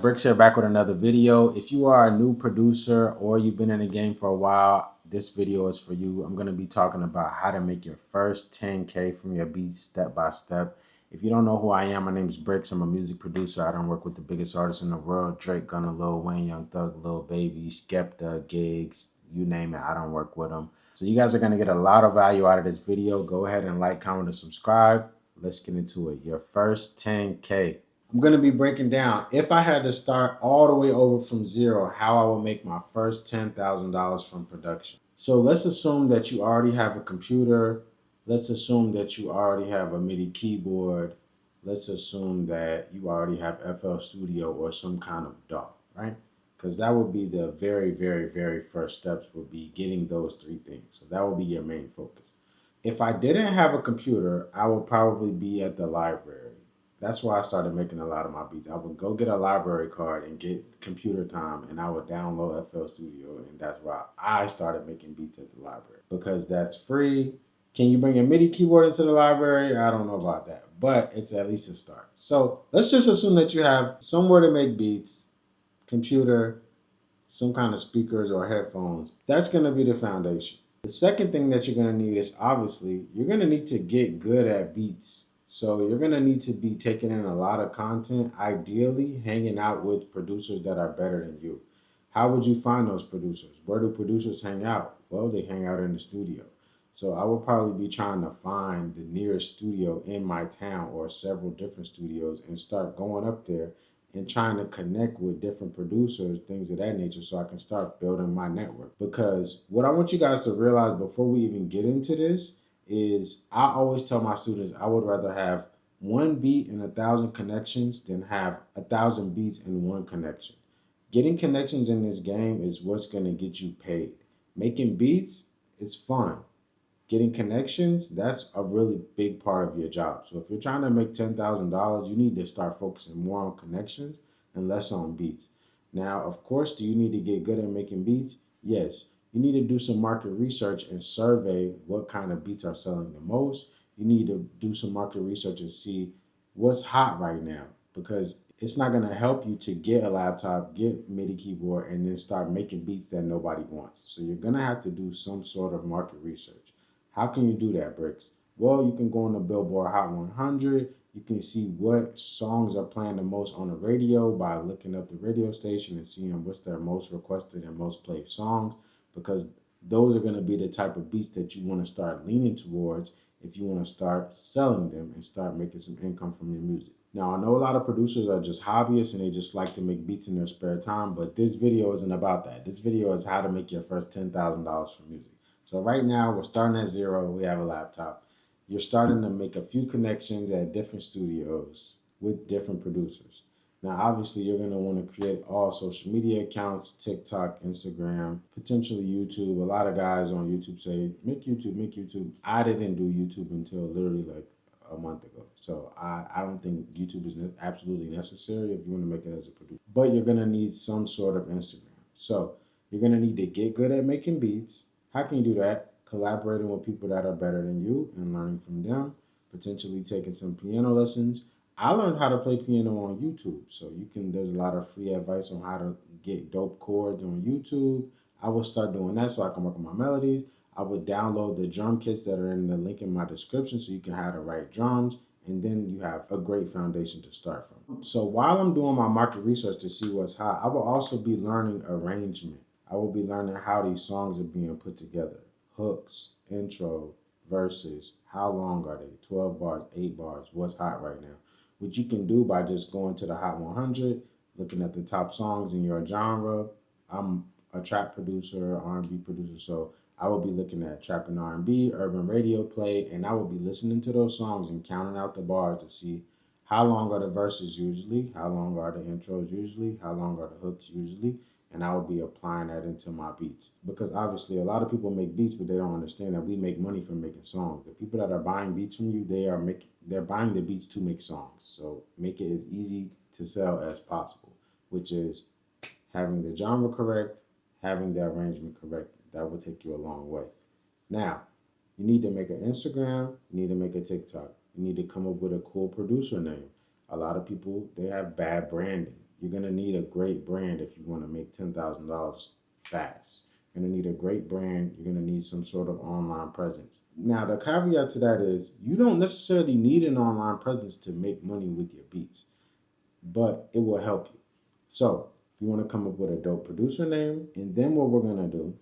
Bricks here, back with another video. If you are a new producer or you've been in the game for a while, this video is for you. I'm going to be talking about how to make your first 10K from your beats step by step. If you don't know who I am, my name is Bricks. I'm a music producer. I don't work with the biggest artists in the world: Drake, Gunna, Lil Wayne, Young Thug, Lil Baby, Skepta, Gigs, you name it. I don't work with them. So you guys are going to get a lot of value out of this video. Go ahead and like, comment, and subscribe. Let's get into it. Your first 10K. I'm going to be breaking down, if I had to start all the way over from zero, how I would make my first $10,000 from production. So let's assume that you already have a computer. Let's assume that you already have a MIDI keyboard. Let's assume that you already have FL Studio or some kind of DAW, right? Because that would be the very, very, very first steps, would be getting those three things. So that would be your main focus. If I didn't have a computer, I would probably be at the library. That's why I started making a lot of my beats. I would go get a library card and get computer time, and I would download FL Studio, and that's why I started making beats at the library, because that's free. Can you bring a MIDI keyboard into the library? I don't know about that, but it's at least a start. So let's just assume that you have somewhere to make beats, computer, some kind of speakers or headphones. That's going to be the foundation. The second thing that you're going to need is, obviously, you're going to need to get good at beats. So you're going to need to be taking in a lot of content, ideally hanging out with producers that are better than you. How would you find those producers? Where do producers hang out? Well, they hang out in the studio. So I would probably be trying to find the nearest studio in my town or several different studios and start going up there and trying to connect with different producers, things of that nature, so I can start building my network. Because what I want you guys to realize before we even get into this is, I always tell my students I would rather have one beat and 1,000 connections than have 1,000 beats and one connection. Getting connections in this game is what's going to get you paid. Making beats is fun. Getting connections, that's a really big part of your job. So if you're trying to make $10,000, you need to start focusing more on connections and less on beats. Now, of course, do you need to get good at making beats? Yes. You need to do some market research and survey what kind of beats are selling the most. You need to do some market research and see what's hot right now, because it's not going to help you to get a laptop, get MIDI keyboard, and then start making beats that nobody wants. So you're going to have to do some sort of market research. How can you do that, Bricks? Well, you can go on the Billboard Hot 100. You can see what songs are playing the most on the radio by looking up the radio station and seeing what's their most requested and most played songs, because those are going to be the type of beats that you want to start leaning towards if you want to start selling them and start making some income from your music. Now, I know a lot of producers are just hobbyists and they just like to make beats in their spare time, but this video isn't about that. This video is how to make your first $10,000 from music. So right now, we're starting at zero. We have a laptop. You're starting to make a few connections at different studios with different producers. Now, obviously, you're going to want to create all social media accounts: TikTok, Instagram, potentially YouTube. A lot of guys on YouTube say, make YouTube, make YouTube. I didn't do YouTube until literally like a month ago. So I don't think YouTube is absolutely necessary if you want to make it as a producer. But you're going to need some sort of Instagram. So you're going to need to get good at making beats. How can you do that? Collaborating with people that are better than you and learning from them, potentially taking some piano lessons. I learned how to play piano on YouTube, so there's a lot of free advice on how to get dope chords on YouTube. I will start doing that so I can work on my melodies. I would download the drum kits that are in the link in my description so you can have the right drums, and then you have a great foundation to start from. So while I'm doing my market research to see what's hot, I will also be learning arrangement. I will be learning how these songs are being put together. Hooks, intro, verses, how long are they? 12 bars, 8 bars, what's hot right now? Which you can do by just going to the Hot 100, looking at the top songs in your genre. I'm a trap producer, R&B producer, so I will be looking at trap and R&B, urban radio play, and I will be listening to those songs and counting out the bars to see how long are the verses usually, how long are the intros usually, how long are the hooks usually, and I will be applying that into my beats. Because obviously a lot of people make beats, but they don't understand that we make money from making songs. The people that are buying beats from you, they're buying the beats to make songs. So make it as easy to sell as possible, which is having the genre correct, having the arrangement correct. That will take you a long way. Now, you need to make an Instagram, you need to make a TikTok. You need to come up with a cool producer name. A lot of people, they have bad branding. You're going to need a great brand if you want to make $10,000 fast. You're going to need a great brand. You're going to need some sort of online presence. Now, the caveat to that is you don't necessarily need an online presence to make money with your beats, but it will help you. So, if you want to come up with a dope producer name, and then what we're going to do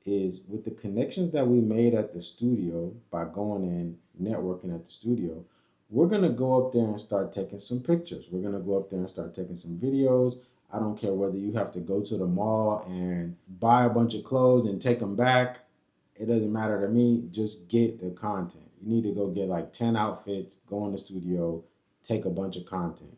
is with the connections that we made at the studio by going in networking at the studio, we're going to go up there and start taking some pictures. We're going to go up there and start taking some videos. I don't care whether you have to go to the mall and buy a bunch of clothes and take them back. It doesn't matter to me. Just get the content. You need to go get like 10 outfits, go in the studio, take a bunch of content.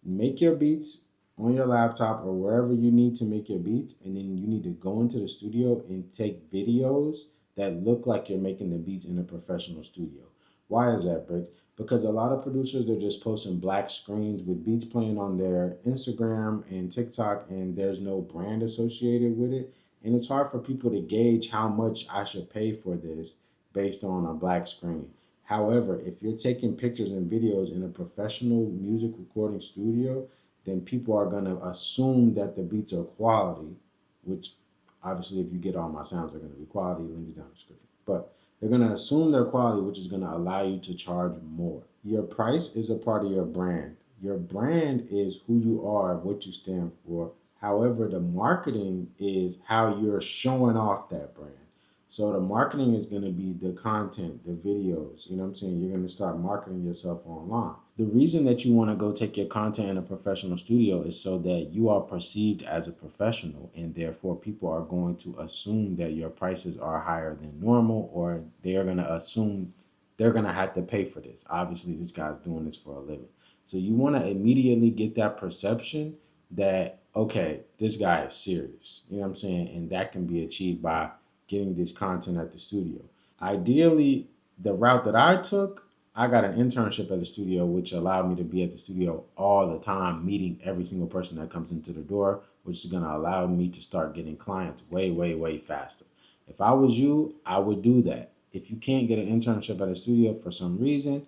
Make your beats on your laptop or wherever you need to make your beats, and then you need to go into the studio and take videos that look like you're making the beats in a professional studio. Why is that, Bricks? Because a lot of producers are just posting black screens with beats playing on their Instagram and TikTok, and there's no brand associated with it. And it's hard for people to gauge how much I should pay for this based on a black screen. However, if you're taking pictures and videos in a professional music recording studio, then people are going to assume that the beats are quality, which obviously, if you get all my sounds, they're going to be quality, links down in the description. But they're going to assume they're quality, which is going to allow you to charge more. Your price is a part of your brand. Your brand is who you are, what you stand for. However, the marketing is how you're showing off that brand. So the marketing is going to be the content, the videos. You know what I'm saying? You're going to start marketing yourself online. The reason that you want to go take your content in a professional studio is so that you are perceived as a professional, and therefore people are going to assume that your prices are higher than normal, or they're going to assume they're going to have to pay for this. Obviously, this guy's doing this for a living. So you want to immediately get that perception that, okay, this guy is serious. You know what I'm saying? And that can be achieved by getting this content at the studio. Ideally, the route that I took, I got an internship at the studio, which allowed me to be at the studio all the time, meeting every single person that comes into the door, which is going to allow me to start getting clients way, way, way faster. If I was you, I would do that. If you can't get an internship at a studio for some reason,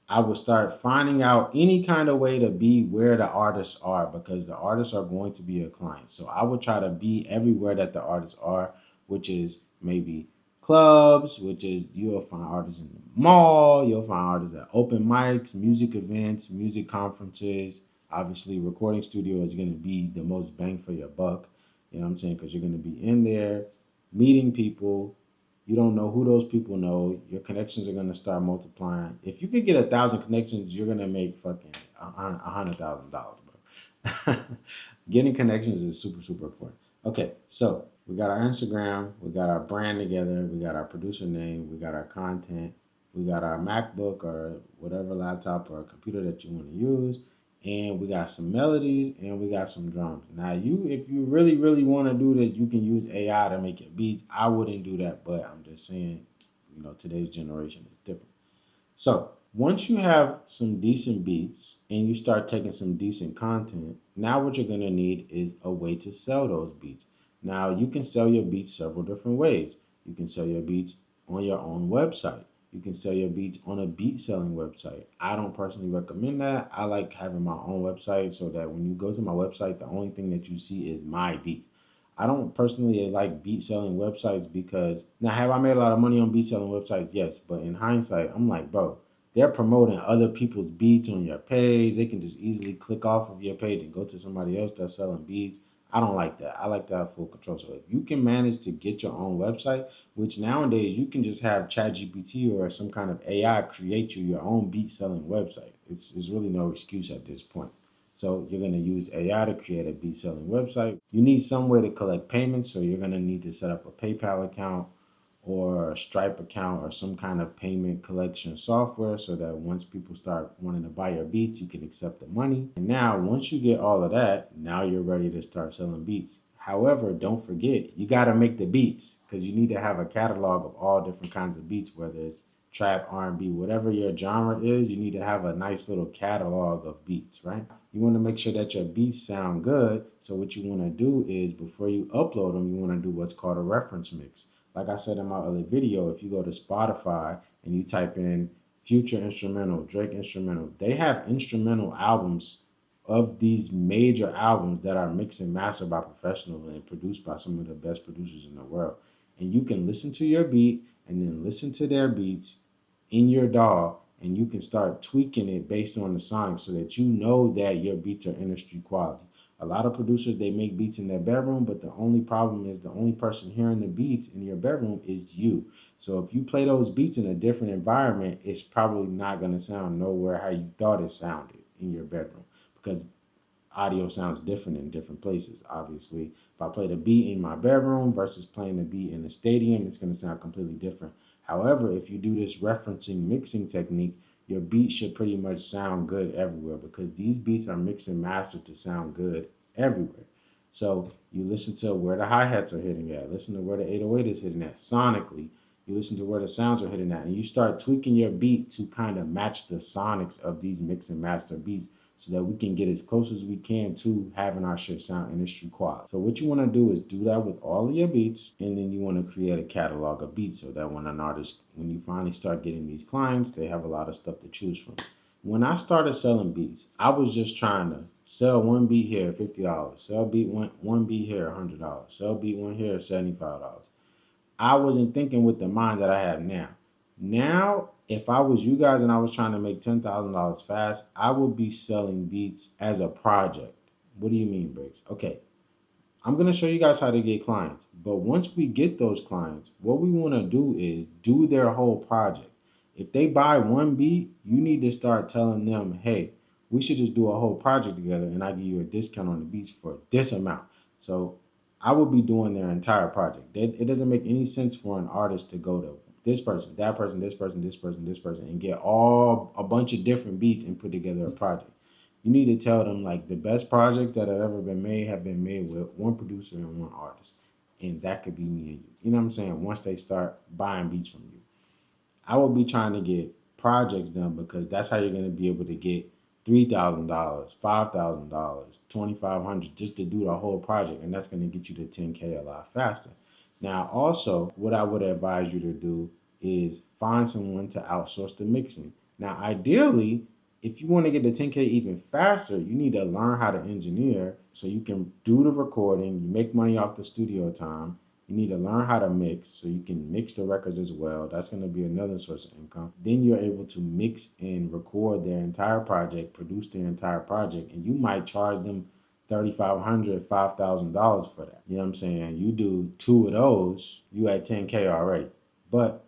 I would start finding out any kind of way to be where the artists are, because the artists are going to be your clients. So I would try to be everywhere that the artists are, which is maybe clubs, which is you'll find artists in the mall, you'll find artists at open mics, music events, music conferences. Obviously, recording studio is going to be the most bang for your buck. You know what I'm saying? Because you're going to be in there meeting people. You don't know who those people know. Your connections are gonna start multiplying. If you could get 1,000 connections, you're gonna make fucking $100,000, bro. Getting connections is super, super important. Okay, so we got our Instagram, we got our brand together, we got our producer name, we got our content, we got our MacBook or whatever laptop or computer that you want to use, and we got some melodies and we got some drums. Now, if you really, really want to do this, you can use AI to make it beats. I wouldn't do that, but I'm just saying, today's generation is different. So once you have some decent beats and you start taking some decent content, now what you're gonna need is a way to sell those beats. Now you can sell your beats several different ways. You can sell your beats on your own website. You can sell your beats on a beat selling website. I don't personally recommend that. I like having my own website so that when you go to my website, the only thing that you see is my beats. I don't personally like beat selling websites because now have I made a lot of money on beat selling websites? Yes, but in hindsight, I'm like, bro, they're promoting other people's beats on your page. They can just easily click off of your page and go to somebody else that's selling beats. I don't like that. I like to have full control. So if you can manage to get your own website, which nowadays you can just have ChatGPT or some kind of AI create you your own beat selling website. It's really no excuse at this point. So you're going to use AI to create a beat selling website. You need some way to collect payments. So you're going to need to set up a PayPal account or a Stripe account or some kind of payment collection software so that once people start wanting to buy your beats, you can accept the money. And now, once you get all of that, now you're ready to start selling beats. However, don't forget, you got to make the beats because you need to have a catalog of all different kinds of beats, whether it's trap, R&B, whatever your genre is, you need to have a nice little catalog of beats, right? You want to make sure that your beats sound good. So what you want to do is before you upload them, you want to do what's called a reference mix. Like I said in my other video, if you go to Spotify and you type in Future instrumental, Drake instrumental, they have instrumental albums of these major albums that are mixed and mastered by professionals and produced by some of the best producers in the world. And you can listen to your beat and then listen to their beats in your DAW, and you can start tweaking it based on the sonic so that you know that your beats are industry quality. A lot of producers, they make beats in their bedroom, but the only problem is the only person hearing the beats in your bedroom is you. So if you play those beats in a different environment, it's probably not going to sound nowhere how you thought it sounded in your bedroom, because audio sounds different in different places. Obviously, if I play the beat in my bedroom versus playing the beat in the stadium, it's going to sound completely different. However, if you do this referencing mixing technique, your beat should pretty much sound good everywhere, because these beats are mixed and mastered to sound good everywhere. So you listen to where the hi-hats are hitting at, listen to where the 808 is hitting at sonically, you listen to where the sounds are hitting at, and you start tweaking your beat to kind of match the sonics of these mix and master beats so that we can get as close as we can to having our shit sound industry quality. So what you want to do is do that with all of your beats, and then you want to create a catalog of beats so that when an artist, when you finally start getting these clients, they have a lot of stuff to choose from. When I started selling beats, I was just trying to sell one beat here, $50. Sell beat one beat here, $100. Sell beat one here, $75. I wasn't thinking with the mind that I have now. Now, if I was you guys and I was trying to make $10,000 fast, I would be selling beats as a project. What do you mean, Briggs? Okay, I'm going to show you guys how to get clients. But once we get those clients, what we want to do is do their whole project. If they buy one beat, you need to start telling them, hey, we should just do a whole project together and I give you a discount on the beats for this amount. So I will be doing their entire project. It doesn't make any sense for an artist to go to this person, that person, this person, this person, this person, and get all a bunch of different beats and put together a project. You need to tell them like the best projects that have ever been made have been made with one producer and one artist. And that could be me and you. You know what I'm saying? Once they start buying beats from you. I will be trying to get projects done because that's how you're going to be able to get $3,000, $5,000, $2,500 just to do the whole project. And that's going to get you to 10K a lot faster. Now, also, what I would advise you to do is find someone to outsource the mixing. Now, ideally, if you want to get to 10K even faster, you need to learn how to engineer so you can do the recording, you make money off the studio time. You need to learn how to mix so you can mix the records as well. That's going to be another source of income. Then you're able to mix and record their entire project, produce their entire project, and you might charge them $3,500, $5,000 for that. You know what I'm saying? You do two of those, you at 10K already. But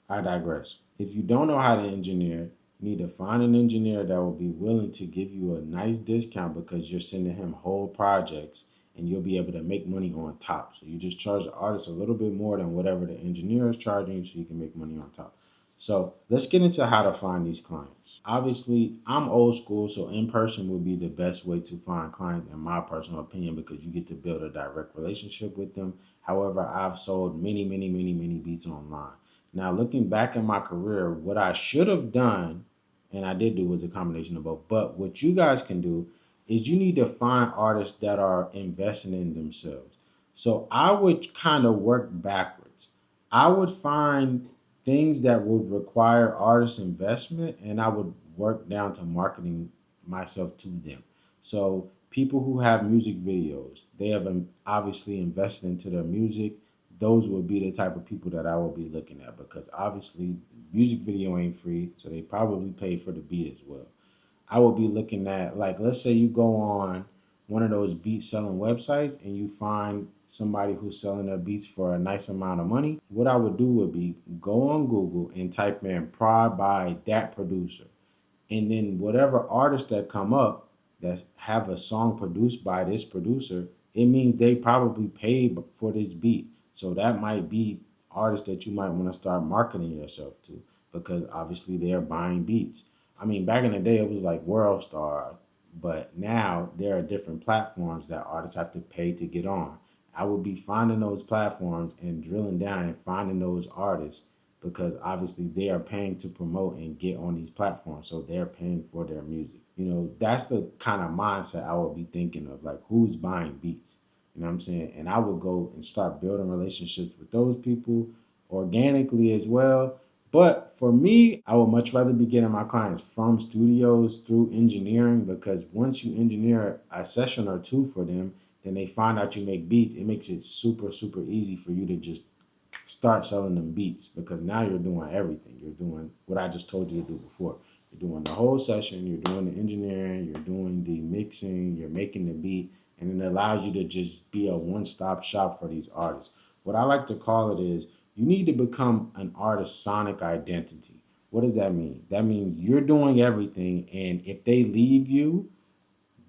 I digress. If you don't know how to engineer, you need to find an engineer that will be willing to give you a nice discount because you're sending him whole projects and you'll be able to make money on top. So you just charge the artist a little bit more than whatever the engineer is charging you so you can make money on top. So let's get into how to find these clients. Obviously, I'm old school, so in person would be the best way to find clients in my personal opinion because you get to build a direct relationship with them. However, I've sold many beats online. Now, looking back in my career, what I should have done, and I did do, was a combination of both. But what you guys can do is you need to find artists that are investing in themselves. So I would kind of work backwards. I would find things that would require artist investment and I would work down to marketing myself to them. So people who have music videos, they have obviously invested into their music. Those would be the type of people that I will be looking at because obviously music video ain't free, so they probably pay for the beat as well. I would be looking at, like, let's say you go on one of those beat selling websites and you find somebody who's selling their beats for a nice amount of money. What I would do would be go on Google and type in prod by that producer. And then whatever artists that come up that have a song produced by this producer, it means they probably paid for this beat. So that might be artists that you might want to start marketing yourself to because obviously they're buying beats. I mean, back in the day, it was like World Star, but now there are different platforms that artists have to pay to get on. I would be finding those platforms and drilling down and finding those artists because obviously they are paying to promote and get on these platforms. So they're paying for their music. You know, that's the kind of mindset I would be thinking of, like who's buying beats. You know what I'm saying? And I would go and start building relationships with those people organically as well. But for me, I would much rather be getting my clients from studios through engineering, because once you engineer a session or two for them, then they find out you make beats. It makes it super, super easy for you to just start selling them beats, because now you're doing everything. You're doing what I just told you to do before. You're doing the whole session, you're doing the engineering, you're doing the mixing, you're making the beat, and it allows you to just be a one-stop shop for these artists. What I like to call it is, you need to become an artist's sonic identity. What does that mean? That means you're doing everything, and if they leave you,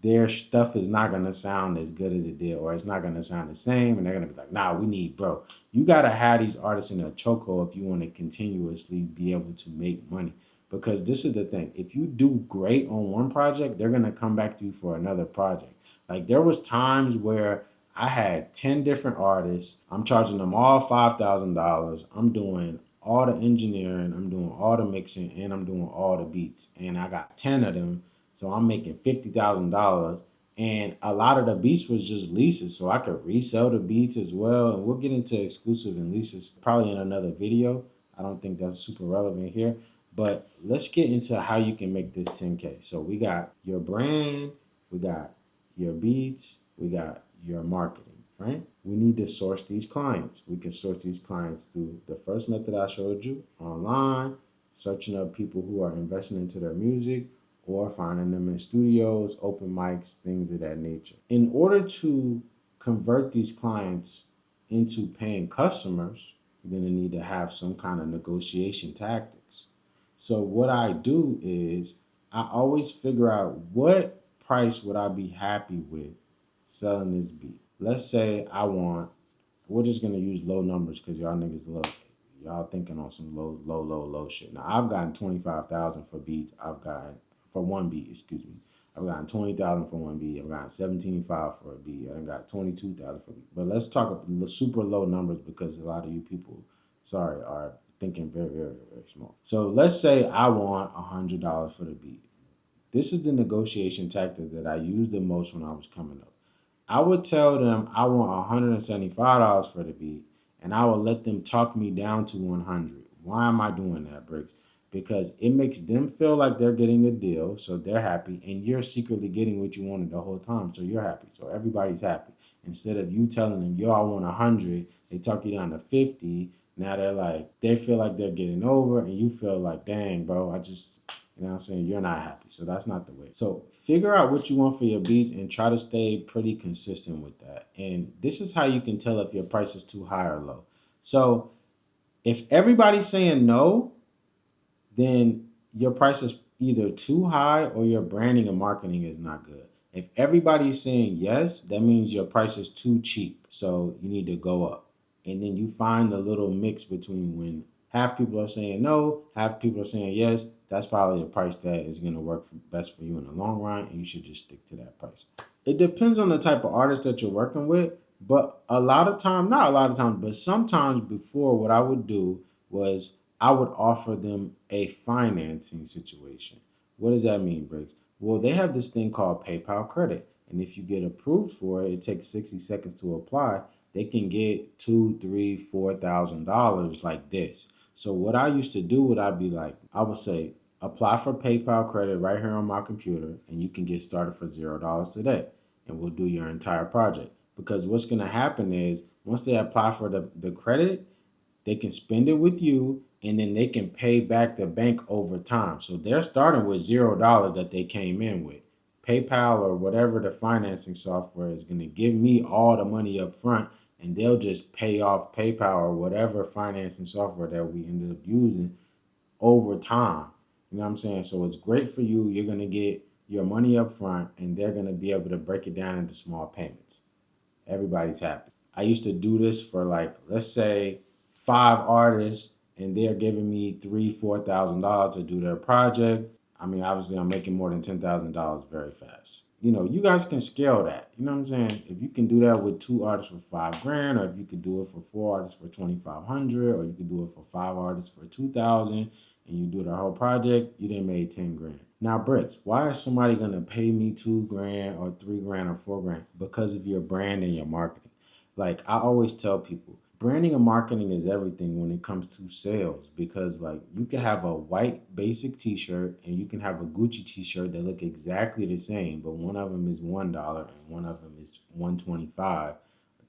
their stuff is not gonna sound as good as it did, or it's not gonna sound the same, and they're gonna be like, nah, we need, bro. You gotta have these artists in a chokehold if you want to continuously be able to make money. Because this is the thing. If you do great on one project, they're gonna come back to you for another project. Like, there was times where I had 10 different artists. I'm charging them all $5,000. I'm doing all the engineering, I'm doing all the mixing, and I'm doing all the beats. And I got 10 of them, so I'm making $50,000, and a lot of the beats was just leases, so I could resell the beats as well. And we'll get into exclusive and leases probably in another video. I don't think that's super relevant here, but let's get into how you can make this 10K. So we got your brand, we got your beats, we got your marketing, right? We need to source these clients. We can source these clients through the first method I showed you, online, searching up people who are investing into their music, or finding them in studios, open mics, things of that nature. In order to convert these clients into paying customers, you're going to need to have some kind of negotiation tactics. So what I do is, I always figure out what price would I be happy with selling this beat. Let's say we're just gonna use low numbers because y'all niggas y'all thinking on some low shit. Now I've gotten 25,000 for beats. I've gotten for one beat, excuse me. I've gotten 20,000 for one beat. I've gotten 17,500 for a beat. I've got 22,000 for a beat. But let's talk super low numbers, because a lot of you people, sorry, are thinking very, very, very small. So let's say I want $100 for the beat. This is the negotiation tactic that I used the most when I was coming up. I would tell them I want $175 for the beat, and I would let them talk me down to 100. Why am I doing that, Briggs? Because it makes them feel like they're getting a deal, so they're happy, and you're secretly getting what you wanted the whole time, so you're happy. So everybody's happy. Instead of you telling them, yo, I want 100, they talk you down to 50. Now they feel like they're getting over, and you feel like, dang, bro, you know what I'm saying? You're not happy. So that's not the way. So figure out what you want for your beats and try to stay pretty consistent with that. And this is how you can tell if your price is too high or low. So if everybody's saying no, then your price is either too high or your branding and marketing is not good. If everybody's saying yes, that means your price is too cheap. So you need to go up. And then you find the little mix between when half people are saying no, half people are saying yes. That's probably the price that is going to work best for you in the long run. And you should just stick to that price. It depends on the type of artist that you're working with. But a lot of times, not a lot of times, but sometimes before, what I would do was I would offer them a financing situation. What does that mean, Briggs? Well, they have this thing called PayPal credit. And if you get approved for it, it takes 60 seconds to apply. They can get $2, $3, $4,000 like this. So what I used to do, I'd be like, I would say, apply for PayPal credit right here on my computer, and you can get started for $0 today. And we'll do your entire project. Because what's going to happen is, once they apply for the credit, they can spend it with you, and then they can pay back the bank over time. So they're starting with $0 that they came in with. PayPal or whatever the financing software is going to give me all the money up front, and they'll just pay off PayPal or whatever financing software that we ended up using over time. You know what I'm saying? So it's great for you. You're going to get your money up front, and they're going to be able to break it down into small payments. Everybody's happy. I used to do this for, like, let's say 5 artists, and they're giving me $3,000-$4,000 to do their project. I mean, obviously, I'm making more than $10,000 very fast. You know, you guys can scale that. You know what I'm saying? If you can do that with 2 artists for $5,000, or if you could do it for 4 artists for $2,500, or you could do it for 5 artists for $2,000, and you do the whole project, you done made $10,000. Now, Bricks, why is somebody gonna pay me $2,000 or $3,000 or $4,000? Because of your brand and your marketing. Like I always tell people, Branding and marketing is everything when it comes to sales, because like you can have a white basic t-shirt and you can have a Gucci t-shirt that look exactly the same, but one of them is $1 and one of them is 125,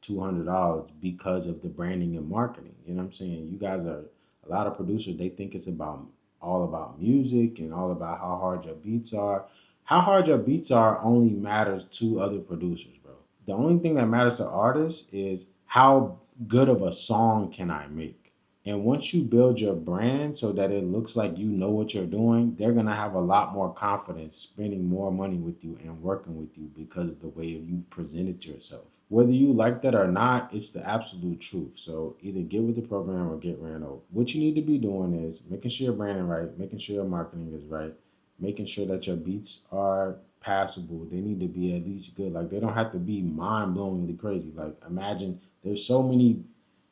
$200 because of the branding and marketing. You know what I'm saying? You guys are a lot of producers, they think it's about all about music and all about how hard your beats are. How hard your beats are only matters to other producers, bro. The only thing that matters to artists is how good of a song can I make? And once you build your brand so that it looks like you know what you're doing, they're going to have a lot more confidence spending more money with you and working with you because of the way you've presented yourself. Whether you like that or not, it's the absolute truth. So either get with the program or get ran over. What you need to be doing is making sure your branding right, making sure your marketing is right, making sure that your beats are passable. They need to be at least good. Like they don't have to be mind-blowingly crazy. Like imagine there's so many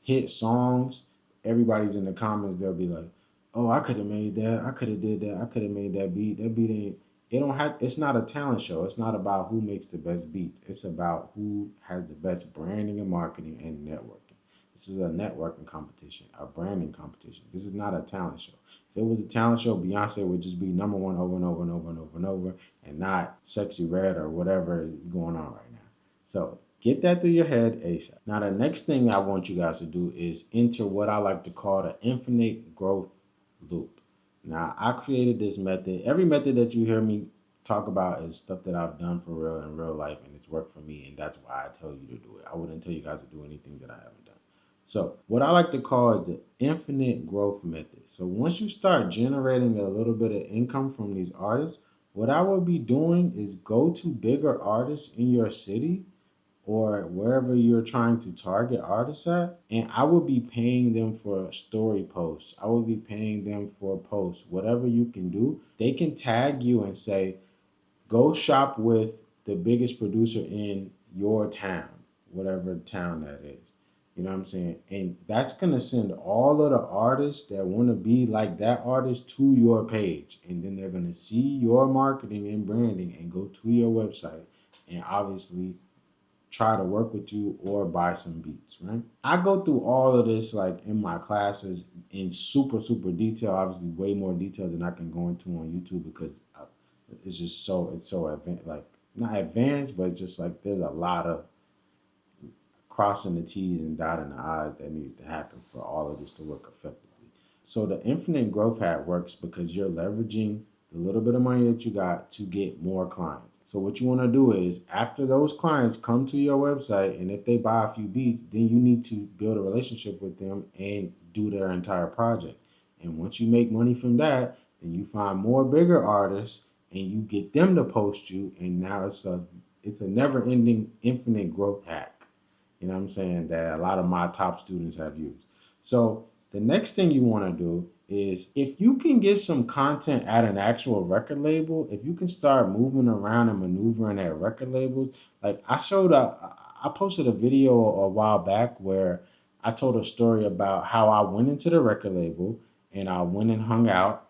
hit songs. Everybody's in the comments. They'll be like, "Oh, I could have made that. I could have did that. I could have made that beat. That beat ain't." It don't have. It's not a talent show. It's not about who makes the best beats. It's about who has the best branding and marketing and networking. This is a networking competition, a branding competition. This is not a talent show. If it was a talent show, Beyonce would just be number one over and over and over and over and over, and not Sexy Red or whatever is going on right now. So get that through your head ASAP. Now, the next thing I want you guys to do is enter what I like to call the infinite growth loop. Now, I created this method. Every method that you hear me talk about is stuff that I've done for real in real life, and it's worked for me, and that's why I tell you to do it. I wouldn't tell you guys to do anything that I haven't done. So, what I like to call is the infinite growth method. So, once you start generating a little bit of income from these artists, what I will be doing is go to bigger artists in your city or wherever you're trying to target artists at, and I will be paying them for story posts. I will be paying them for posts. Whatever you can do, they can tag you and say, go shop with the biggest producer in your town, whatever town that is. You know what I'm saying? And that's going to send all of the artists that want to be like that artist to your page. And then they're going to see your marketing and branding and go to your website and obviously try to work with you or buy some beats, right? I go through all of this like in my classes in super detail, obviously way more detail than I can go into on YouTube because it's just it's so advanced, like not advanced, but it's just like there's a lot of crossing the T's and dotting the I's that needs to happen for all of this to work effectively. So the infinite growth hack works because you're leveraging the little bit of money that you got to get more clients. So what you want to do is after those clients come to your website and if they buy a few beats, then you need to build a relationship with them and do their entire project. And once you make money from that, then you find more bigger artists and you get them to post you, and now it's a never-ending infinite growth hack. You know what I'm saying? That a lot of my top students have used. So the next thing you want to do is if you can get some content at an actual record label, if you can start moving around and maneuvering at record labels, like I posted a video a while back where I told a story about how I went into the record label and I went and hung out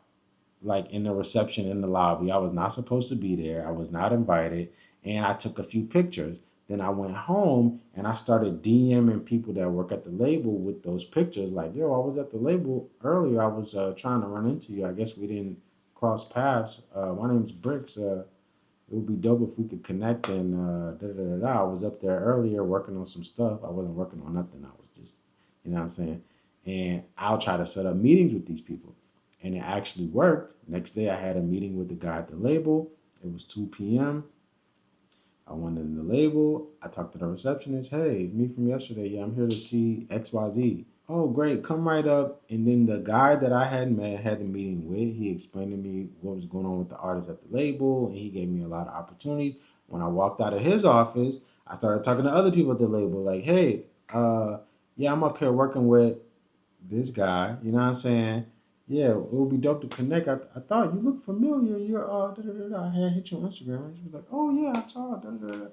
like in the reception in the lobby. I was not supposed to be there. I was not invited. And I took a few pictures. Then I went home and I started DMing people that work at the label with those pictures. Like, yo, I was at the label earlier. I was trying to run into you. I guess we didn't cross paths. My name's Bricks. It would be dope if we could connect and I was up there earlier working on some stuff. I wasn't working on nothing. I was just, you know what I'm saying? And I'll try to set up meetings with these people. And it actually worked. Next day I had a meeting with the guy at the label. It was 2 p.m. I went in the label. I talked to the receptionist. Hey, me from yesterday. Yeah, I'm here to see XYZ. Oh, great. Come right up. And then the guy that I had met, had the meeting with, he explained to me what was going on with the artists at the label. And he gave me a lot of opportunities. When I walked out of his office, I started talking to other people at the label. Like, hey, yeah, I'm up here working with this guy. You know what I'm saying? Yeah, it would be dope to connect. I thought you look familiar. You're da, da, da, da. I had hit you on Instagram. And she was like, oh yeah, I saw it. Da, da, da.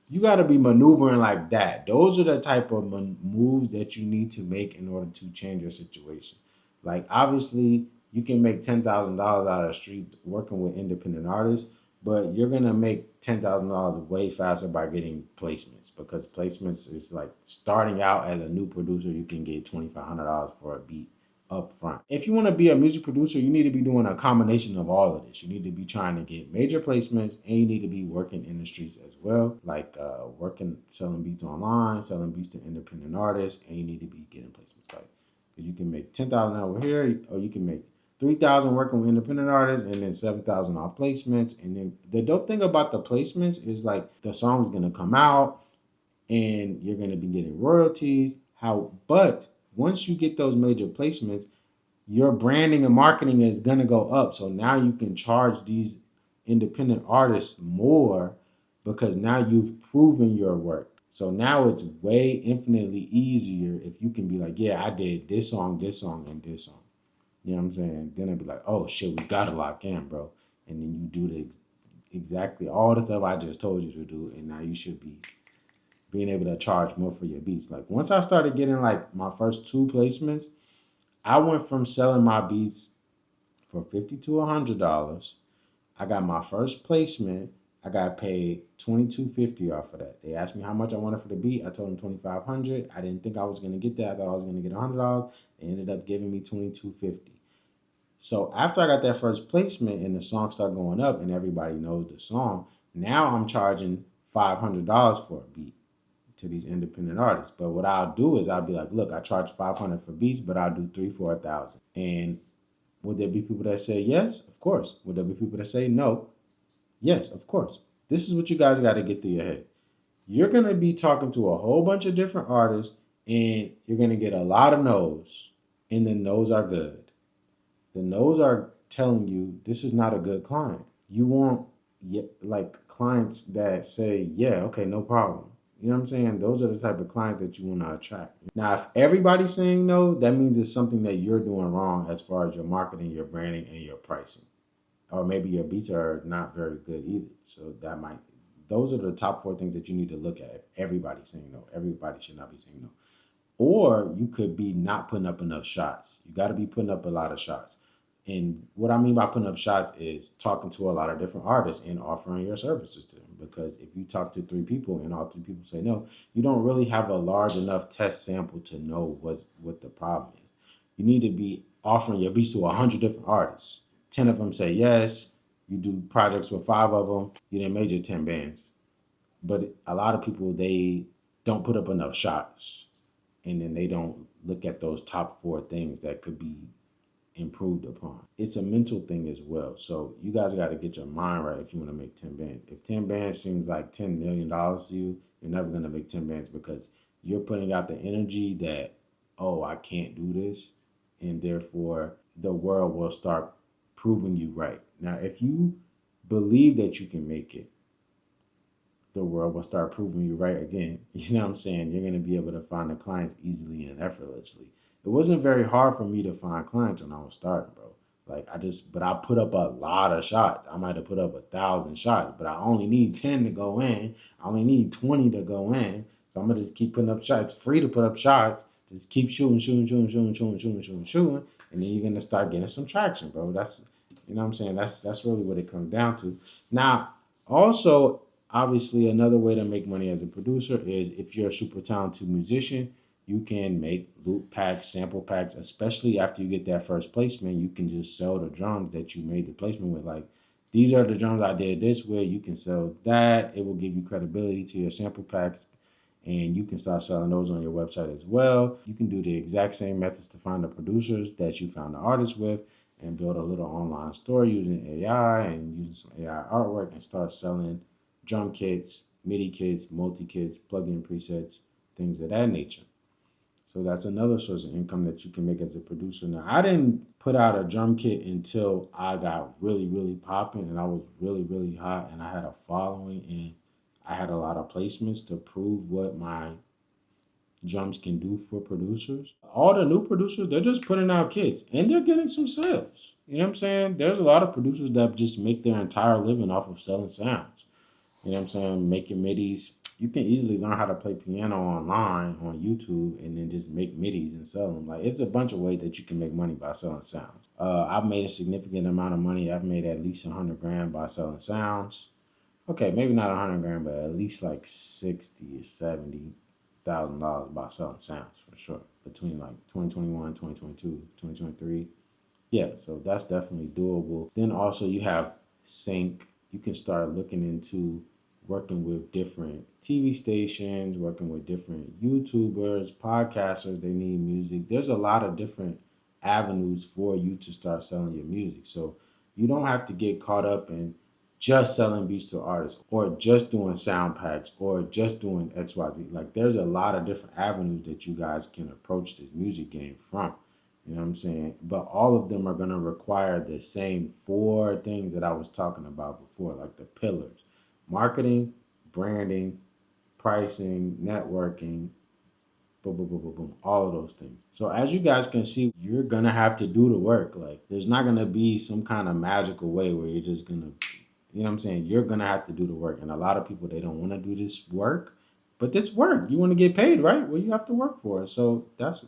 You got to be maneuvering like that. Those are the type of moves that you need to make in order to change your situation. Like obviously, you can make $10,000 out of the street working with independent artists, But you're gonna make $10,000 way faster by getting placements, because placements is like starting out as a new producer. You can get $2,500 for a beat up front. If you want to be a music producer, you need to be doing a combination of all of this. You need to be trying to get major placements, and you need to be working in the streets as well, like working, selling beats online, selling beats to independent artists, and you need to be getting placements. Like, because you can make 10,000 over here, or you can make 3,000 working with independent artists, and then 7,000 off placements. And then the dope thing about the placements is like the song's gonna come out, and you're gonna be getting royalties. But once you get those major placements, your branding and marketing is gonna go up. So now you can charge these independent artists more, because now you've proven your work. So now it's way infinitely easier if you can be like, yeah, I did this song, and this song. You know what I'm saying? Then I'd be like, oh shit, we gotta lock in, bro. And then you do exactly all the stuff I just told you to do, and now you should be being able to charge more for your beats. Like, once I started getting like my first 2 placements, I went from selling my beats for $50 to $100. I got my first placement. I got paid $22.50 off of that. They asked me how much I wanted for the beat. I told them $2,500. I didn't think I was gonna get that. I thought I was gonna get $100. They ended up giving me $22.50. So after I got that first placement and the song started going up and everybody knows the song, now I'm charging $500 for a beat to these independent artists. But what I'll do is I'll be like, look, I charge $500 for beats, but I'll do 3, 4,000. And would there be people that say yes? Of course. Would there be people that say no? Yes, of course. This is what you guys got to get through your head. You're going to be talking to a whole bunch of different artists, and you're going to get a lot of no's, and the no's are good. The no's are telling you this is not a good client. You want like clients that say, yeah, okay, no problem. You know what I'm saying? Those are the type of clients that you want to attract. Now, if everybody's saying no, that means it's something that you're doing wrong as far as your marketing, your branding, and your pricing. Or maybe your beats are not very good either. So those are the top 4 things that you need to look at. If everybody's saying no, everybody should not be saying no. Or you could be not putting up enough shots. You got to be putting up a lot of shots. And what I mean by putting up shots is talking to a lot of different artists and offering your services to them. Because if you talk to 3 people and all 3 people say no, you don't really have a large enough test sample to know what the problem is. You need to be offering your beats to 100 different artists. 10 of them say yes. You do projects with 5 of them. You done made your 10 bands. But a lot of people, they don't put up enough shots. And then they don't look at those top 4 things that could be improved upon. It's a mental thing as well. So you guys got to get your mind right if you want to make 10 bands. If 10 bands seems like $10 million to you, you're never going to make 10 bands, because you're putting out the energy that, oh, I can't do this. And therefore, the world will start proving you right. Now, if you believe that you can make it, the world will start proving you right again. You know what I'm saying? You're going to be able to find the clients easily and effortlessly. It wasn't very hard for me to find clients when I was starting, bro. But I put up a lot of shots. I might have put up 1,000 shots, but I only need 10 to go in. I only need 20 to go in. So I'm going to just keep putting up shots. It's free to put up shots. Just keep shooting. And then you're going to start getting some traction, bro. That's, you know what I'm saying? That's really what it comes down to. Now, also, obviously, another way to make money as a producer is if you're a super talented musician, you can make loop packs, sample packs, especially after you get that first placement. You can just sell the drums that you made the placement with. Like, these are the drums I did this with. You can sell that. It will give you credibility to your sample packs, and you can start selling those on your website as well. You can do the exact same methods to find the producers that you found the artists with, and build a little online store using AI and using some AI artwork, and start selling drum kits, MIDI kits, multi-kits, plug-in presets, things of that nature. So that's another source of income that you can make as a producer. Now, I didn't put out a drum kit until I got really, really popping, and I was really, really hot, and I had a following, and I had a lot of placements to prove what my drums can do for producers. All the new producers, they're just putting out kits, and they're getting some sales. You know what I'm saying? There's a lot of producers that just make their entire living off of selling sounds. You know what I'm saying? Making MIDIs. You can easily learn how to play piano online on YouTube and then just make MIDIs and sell them. Like, it's a bunch of ways that you can make money by selling sounds. I've made a significant amount of money. I've made at least 100 grand by selling sounds. Okay, maybe not 100 grand, but at least like 60 or $70,000 by selling sounds for sure. Between like 2021, 2022, 2023. Yeah, so that's definitely doable. Then also you have sync. You can start looking into working with different TV stations, working with different YouTubers, podcasters. They need music. There's a lot of different avenues for you to start selling your music. So you don't have to get caught up in just selling beats to artists or just doing sound packs or just doing XYZ. Like there's a lot of different avenues that you guys can approach this music game from. You know what I'm saying? But all of them are going to require the same four things that I was talking about before, like the pillars: marketing, branding, pricing, networking, boom, boom, boom, boom, boom, all of those things. So as you guys can see, you're going to have to do the work. Like there's not going to be some kind of magical way where you're just going to, you know what I'm saying? You're going to have to do the work. And a lot of people, they don't want to do this work. But this work, you want to get paid, right? Well, you have to work for it. So that's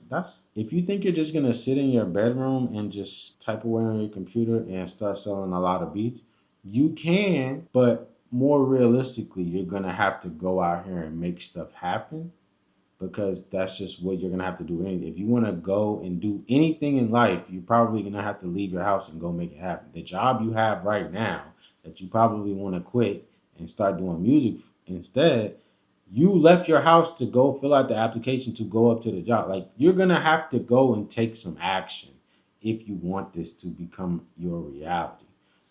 if you think you're just gonna sit in your bedroom and just type away on your computer and start selling a lot of beats, you can, but more realistically, you're gonna have to go out here and make stuff happen, because that's just what you're gonna have to do. If you want to go and do anything in life, you're probably gonna have to leave your house and go make it happen. The job you have right now that you probably want to quit and start doing music instead, you left your house to go fill out the application to go up to the job. Like you're gonna have to go and take some action if you want this to become your reality.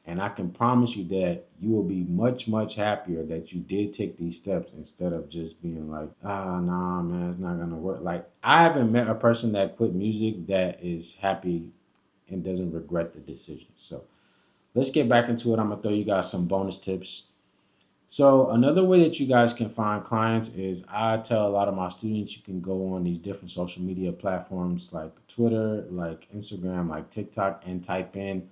And I can promise you that you will be much, much happier that you did take these steps instead of just being like, ah, nah, man, it's not gonna work. Like I haven't met a person that quit music that is happy and doesn't regret the decision. So let's get back into it. I'm gonna throw you guys some bonus tips. So another way that you guys can find clients is, I tell a lot of my students, you can go on these different social media platforms like Twitter, like Instagram, like TikTok, and type in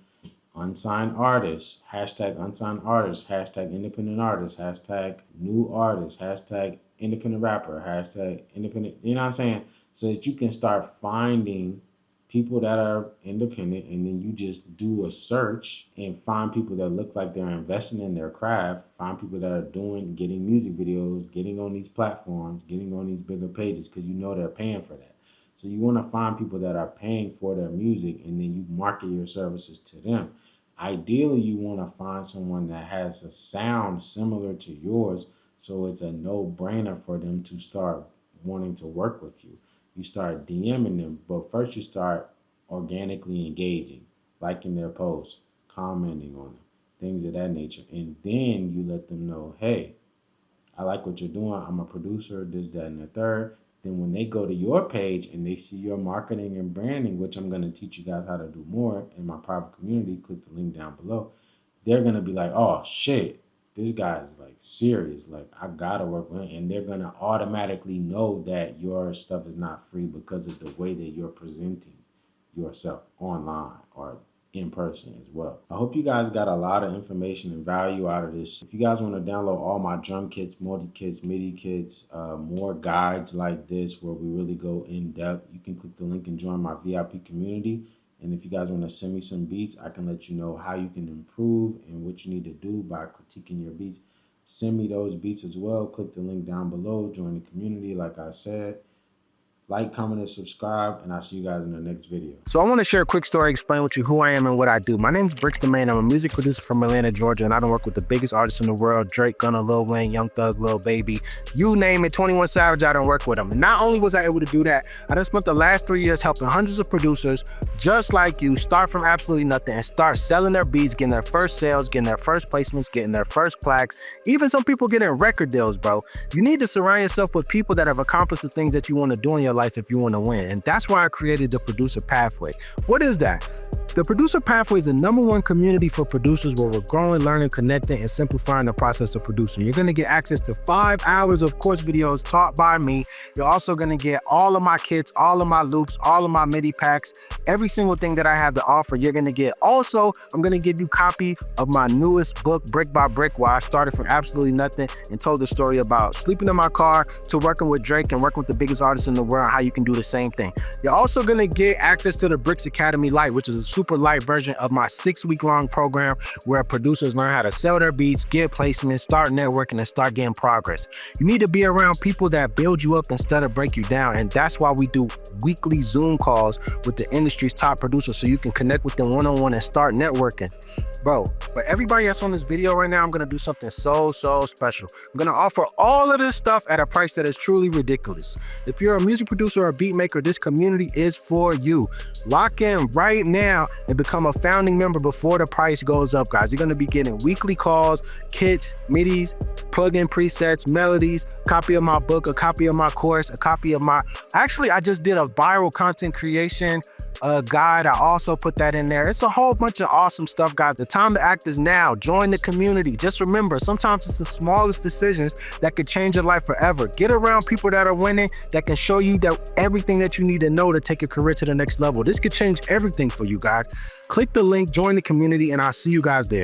unsigned artists, hashtag unsigned artists, hashtag independent artists, hashtag new artists, hashtag independent rapper, hashtag independent, you know what I'm saying? So that you can start finding people that are independent, and then you just do a search and find people that look like they're investing in their craft, find people that are getting music videos, getting on these platforms, getting on these bigger pages, because you know they're paying for that. So you want to find people that are paying for their music, and then you market your services to them. Ideally, you want to find someone that has a sound similar to yours, so it's a no-brainer for them to start wanting to work with you. You start DMing them, but first you start organically engaging, liking their posts, commenting on them, things of that nature. And then you let them know, hey, I like what you're doing. I'm a producer, this, that, and the third. Then when they go to your page and they see your marketing and branding, which I'm going to teach you guys how to do more in my private community, click the link down below. They're going to be like, oh, shit, this guy's like serious. Like, I got to work with him. And they're going to automatically know that your stuff is not free because of the way that you're presenting yourself online or in person as well. I hope you guys got a lot of information and value out of this. If you guys want to download all my drum kits, multi kits, MIDI kits, more guides like this where we really go in depth, you can click the link and join my VIP community. And if you guys want to send me some beats, I can let you know how you can improve and what you need to do by critiquing your beats. Send me those beats as well. Click the link down below, join the community like I said. Like, comment, and subscribe, and I'll see you guys in the next video. So I want to share a quick story, explain with you who I am and what I do. My name is Damane. I'm a music producer from Atlanta, Georgia, and I don't work with the biggest artists in the world: Drake, Gunna, Lil Wayne, Young Thug, Lil Baby. You name it, 21 Savage, I don't work with them. And not only was I able to do that, I done spent the last 3 years helping hundreds of producers just like you start from absolutely nothing and start selling their beats, getting their first sales, getting their first placements, getting their first plaques, even some people getting record deals, bro. You need to surround yourself with people that have accomplished the things that you want to do in your life if you want to win. And that's why I created the Producer Pathway. What is that? The Producer Pathway is the #1 community for producers where we're growing, learning, connecting, and simplifying the process of producing. You're going to get access to 5 hours of course videos taught by me. You're also going to get all of my kits, all of my loops, all of my MIDI packs, every single thing that I have to offer, you're going to get. Also, I'm going to give you a copy of my newest book, Brick by Brick, where I started from absolutely nothing and told the story about sleeping in my car to working with Drake and working with the biggest artists in the world, how you can do the same thing. You're also going to get access to the Bricks Academy Lite, which is a super super light version of my 6-week long program where producers learn how to sell their beats, get placements, start networking, and start getting progress. You need to be around people that build you up instead of break you down, and that's why we do weekly Zoom calls with the industry's top producers so you can connect with them one-on-one and start networking. Bro, for everybody that's on this video right now, I'm gonna do something so special. I'm gonna offer all of this stuff at a price that is truly ridiculous. If you're a music producer or a beat maker, this community is for you. Lock in right now and become a founding member before the price goes up, guys. You're gonna be getting weekly calls, kits, MIDIs, plug-in presets, melodies, copy of my book, a copy of my course, a copy of my... Actually, I just did a viral content creation guide. I also put that in there. It's a whole bunch of awesome stuff, guys. The time to act is now. Join the community. Just remember, sometimes it's the smallest decisions that could change your life forever. Get around people that are winning, that can show you that everything that you need to know to take your career to the next level. This could change everything for you guys. Click the link, join the community, and I'll see you guys there.